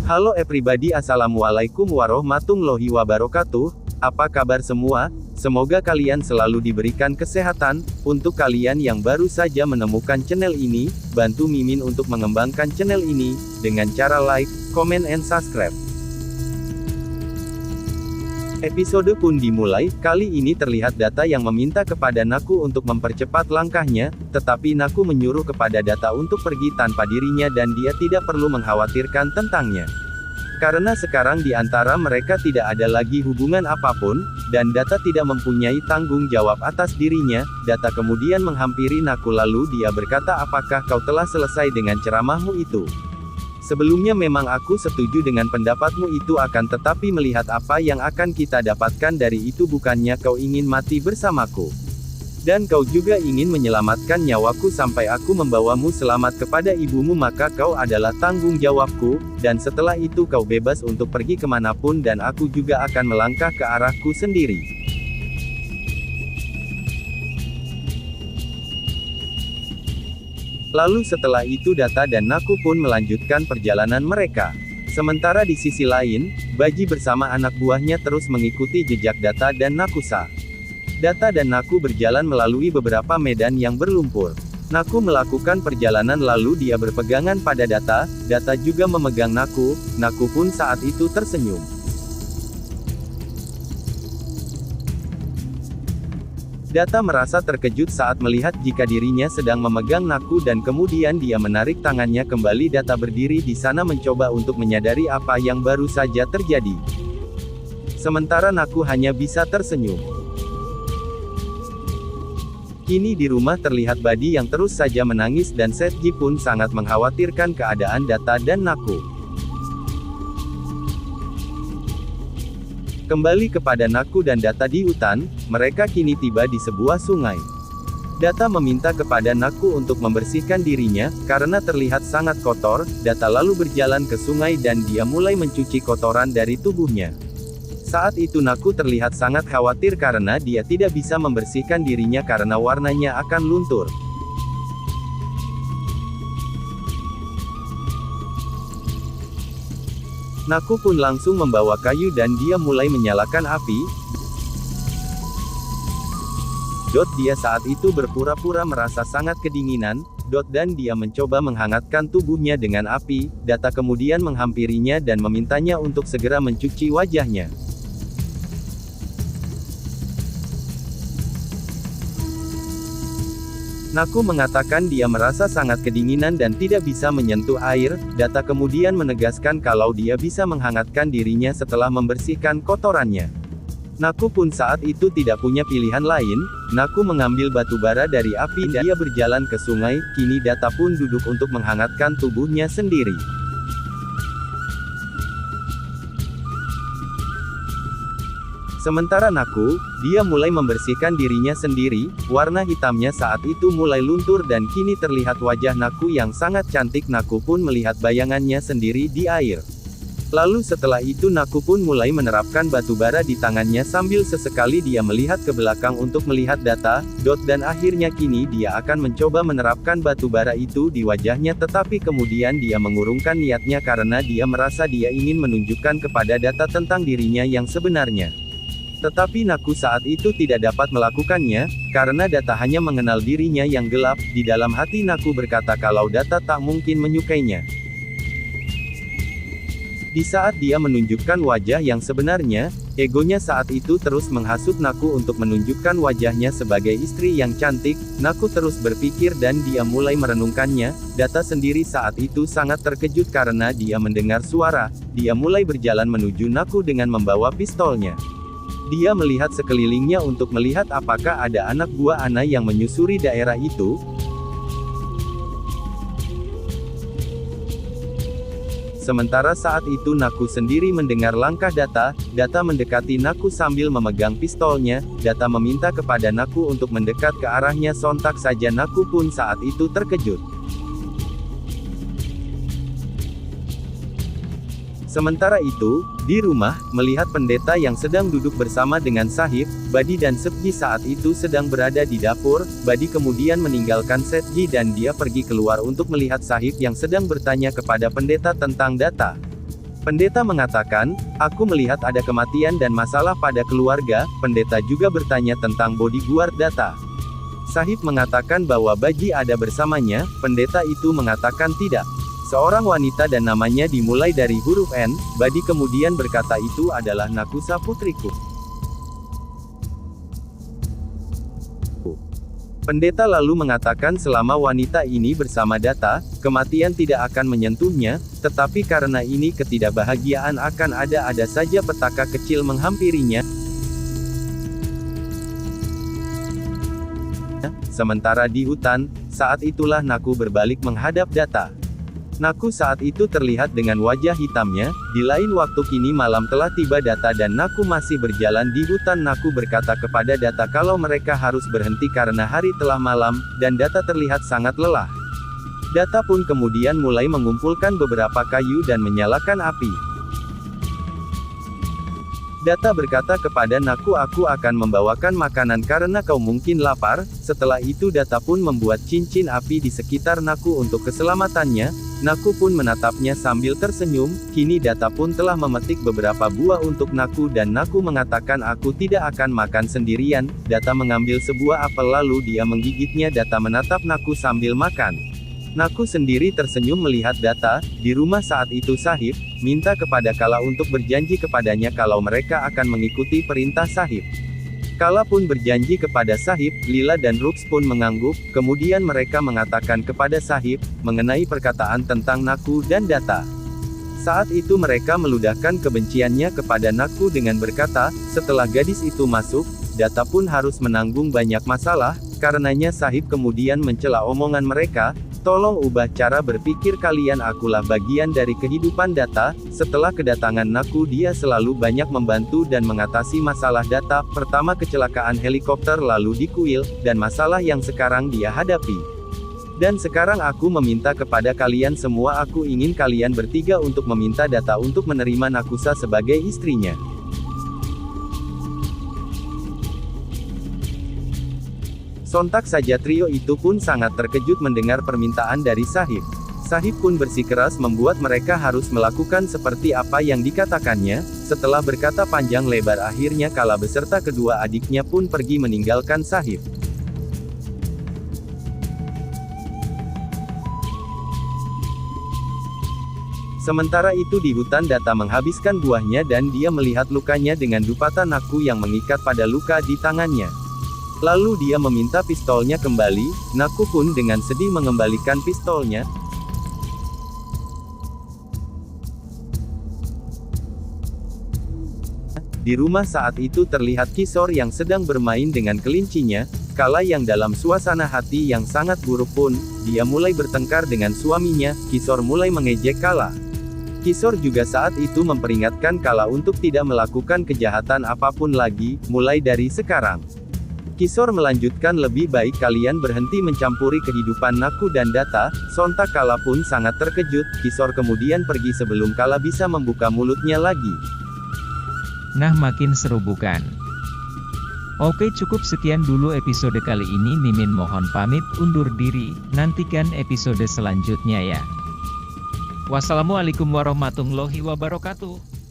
Halo everybody, assalamualaikum warahmatullahi wabarakatuh. Apa kabar semua? Semoga kalian selalu diberikan kesehatan. Untuk kalian yang baru saja menemukan channel ini, bantu Mimin untuk mengembangkan channel ini dengan cara like, comment, and subscribe. Episode pun dimulai. Kali ini terlihat Data yang meminta kepada Naku untuk mempercepat langkahnya, tetapi Naku menyuruh kepada Data untuk pergi tanpa dirinya dan dia tidak perlu mengkhawatirkan tentangnya. Karena sekarang di antara mereka tidak ada lagi hubungan apapun, dan Data tidak mempunyai tanggung jawab atas dirinya. Data kemudian menghampiri Naku lalu dia berkata, apakah kau telah selesai dengan ceramahmu itu? Sebelumnya memang aku setuju dengan pendapatmu itu akan tetapi melihat apa yang akan kita dapatkan dari itu bukannya kau ingin mati bersamaku. Dan kau juga ingin menyelamatkan nyawaku sampai aku membawamu selamat kepada ibumu maka kau adalah tanggung jawabku, dan setelah itu kau bebas untuk pergi kemanapun dan aku juga akan melangkah ke arahku sendiri. Lalu setelah itu Data dan Naku pun melanjutkan perjalanan mereka. Sementara di sisi lain, Baji bersama anak buahnya terus mengikuti jejak Data dan Nakusa. Data dan Naku berjalan melalui beberapa medan yang berlumpur. Naku melakukan perjalanan lalu dia berpegangan pada Data, Data juga memegang Naku, Naku pun saat itu tersenyum. Data merasa terkejut saat melihat jika dirinya sedang memegang Naku dan kemudian dia menarik tangannya kembali. Data berdiri di sana mencoba untuk menyadari apa yang baru saja terjadi. Sementara Naku hanya bisa tersenyum. Kini di rumah terlihat Badi yang terus saja menangis dan Setji pun sangat mengkhawatirkan keadaan Data dan Naku. Kembali kepada Naku dan Data di hutan, mereka kini tiba di sebuah sungai. Data meminta kepada Naku untuk membersihkan dirinya, karena terlihat sangat kotor. Data lalu berjalan ke sungai dan dia mulai mencuci kotoran dari tubuhnya. Saat itu Naku terlihat sangat khawatir karena dia tidak bisa membersihkan dirinya karena warnanya akan luntur. Naku pun langsung membawa kayu dan dia mulai menyalakan api. Dia saat itu berpura-pura merasa sangat kedinginan, dan dia mencoba menghangatkan tubuhnya dengan api. Data kemudian menghampirinya dan memintanya untuk segera mencuci wajahnya. Naku mengatakan dia merasa sangat kedinginan dan tidak bisa menyentuh air. Data kemudian menegaskan kalau dia bisa menghangatkan dirinya setelah membersihkan kotorannya. Naku pun saat itu tidak punya pilihan lain. Naku mengambil batu bara dari api dan dia berjalan ke sungai. Kini Data pun duduk untuk menghangatkan tubuhnya sendiri. Sementara Naku, dia mulai membersihkan dirinya sendiri. Warna hitamnya saat itu mulai luntur dan kini terlihat wajah Naku yang sangat cantik. Naku pun melihat bayangannya sendiri di air. Lalu setelah itu Naku pun mulai menerapkan batu bara di tangannya sambil sesekali dia melihat ke belakang untuk melihat Data, dan akhirnya kini dia akan mencoba menerapkan batu bara itu di wajahnya tetapi kemudian dia mengurungkan niatnya karena dia merasa dia ingin menunjukkan kepada Data tentang dirinya yang sebenarnya. Tetapi Naku saat itu tidak dapat melakukannya, karena Data hanya mengenal dirinya yang gelap. Di dalam hati Naku berkata kalau Data tak mungkin menyukainya. Di saat dia menunjukkan wajah yang sebenarnya, egonya saat itu terus menghasut Naku untuk menunjukkan wajahnya sebagai istri yang cantik. Naku terus berpikir dan dia mulai merenungkannya. Data sendiri saat itu sangat terkejut karena dia mendengar suara. Dia mulai berjalan menuju Naku dengan membawa pistolnya. Dia melihat sekelilingnya untuk melihat apakah ada anak buah Ana yang menyusuri daerah itu. Sementara saat itu Naku sendiri mendengar langkah Data. Data mendekati Naku sambil memegang pistolnya. Data meminta kepada Naku untuk mendekat ke arahnya. Sontak saja Naku pun saat itu terkejut. Sementara itu, di rumah, melihat pendeta yang sedang duduk bersama dengan Sahib, Badi dan Setji saat itu sedang berada di dapur. Badi kemudian meninggalkan Setji dan dia pergi keluar untuk melihat Sahib yang sedang bertanya kepada pendeta tentang Data. Pendeta mengatakan, aku melihat ada kematian dan masalah pada keluarga. Pendeta juga bertanya tentang bodyguard Data. Sahib mengatakan bahwa Baji ada bersamanya. Pendeta itu mengatakan tidak. Seorang wanita dan namanya dimulai dari huruf N. Badi kemudian berkata itu adalah Nakusa putriku. Pendeta lalu mengatakan selama wanita ini bersama Data, kematian tidak akan menyentuhnya, tetapi karena ini ketidakbahagiaan akan ada saja petaka kecil menghampirinya. Sementara di hutan, saat itulah Naku berbalik menghadap Data. Naku saat itu terlihat dengan wajah hitamnya. Di lain waktu kini malam telah tiba Data dan Naku masih berjalan di hutan. Naku berkata kepada Data kalau mereka harus berhenti karena hari telah malam, dan Data terlihat sangat lelah. Data pun kemudian mulai mengumpulkan beberapa kayu dan menyalakan api. Data berkata kepada Naku aku akan membawakan makanan karena kau mungkin lapar. Setelah itu Data pun membuat cincin api di sekitar Naku untuk keselamatannya. Naku pun menatapnya sambil tersenyum. Kini Data pun telah memetik beberapa buah untuk Naku dan Naku mengatakan aku tidak akan makan sendirian. Data mengambil sebuah apel lalu dia menggigitnya. Data menatap Naku sambil makan. Naku sendiri tersenyum melihat Data. Di rumah saat itu Sahib minta kepada Kala untuk berjanji kepadanya kalau mereka akan mengikuti perintah Sahib. Kala pun berjanji kepada Sahib. Lila dan Rux pun mengangguk. Kemudian mereka mengatakan kepada Sahib mengenai perkataan tentang Naku dan Data. Saat itu mereka meludahkan kebenciannya kepada Naku dengan berkata, setelah gadis itu masuk, Data pun harus menanggung banyak masalah. Karenanya Sahib kemudian mencela omongan mereka. Tolong ubah cara berpikir kalian, akulah bagian dari kehidupan Data. Setelah kedatangan Naku dia selalu banyak membantu dan mengatasi masalah Data. Pertama kecelakaan helikopter lalu di kuil, dan masalah yang sekarang dia hadapi. Dan sekarang aku meminta kepada kalian semua, aku ingin kalian bertiga untuk meminta Data untuk menerima Nakusa sebagai istrinya. Sontak saja trio itu pun sangat terkejut mendengar permintaan dari Sahib. Sahib pun bersikeras membuat mereka harus melakukan seperti apa yang dikatakannya. Setelah berkata panjang lebar akhirnya Kala beserta kedua adiknya pun pergi meninggalkan Sahib. Sementara itu di hutan Data menghabiskan buahnya dan dia melihat lukanya dengan dupata Naku yang mengikat pada luka di tangannya. Lalu dia meminta pistolnya kembali. Naku pun dengan sedih mengembalikan pistolnya. Di rumah saat itu terlihat Kisor yang sedang bermain dengan kelincinya. Kala yang dalam suasana hati yang sangat buruk pun, dia mulai bertengkar dengan suaminya. Kisor mulai mengejek Kala. Kisor juga saat itu memperingatkan Kala untuk tidak melakukan kejahatan apapun lagi, mulai dari sekarang. Kisor melanjutkan lebih baik kalian berhenti mencampuri kehidupan Naku dan Data. Sontak Kala pun sangat terkejut. Kisor kemudian pergi sebelum Kala bisa membuka mulutnya lagi. Nah makin seru bukan? Oke cukup sekian dulu episode kali ini. Mimin mohon pamit undur diri. Nantikan episode selanjutnya ya. Wassalamualaikum warahmatullahi wabarakatuh.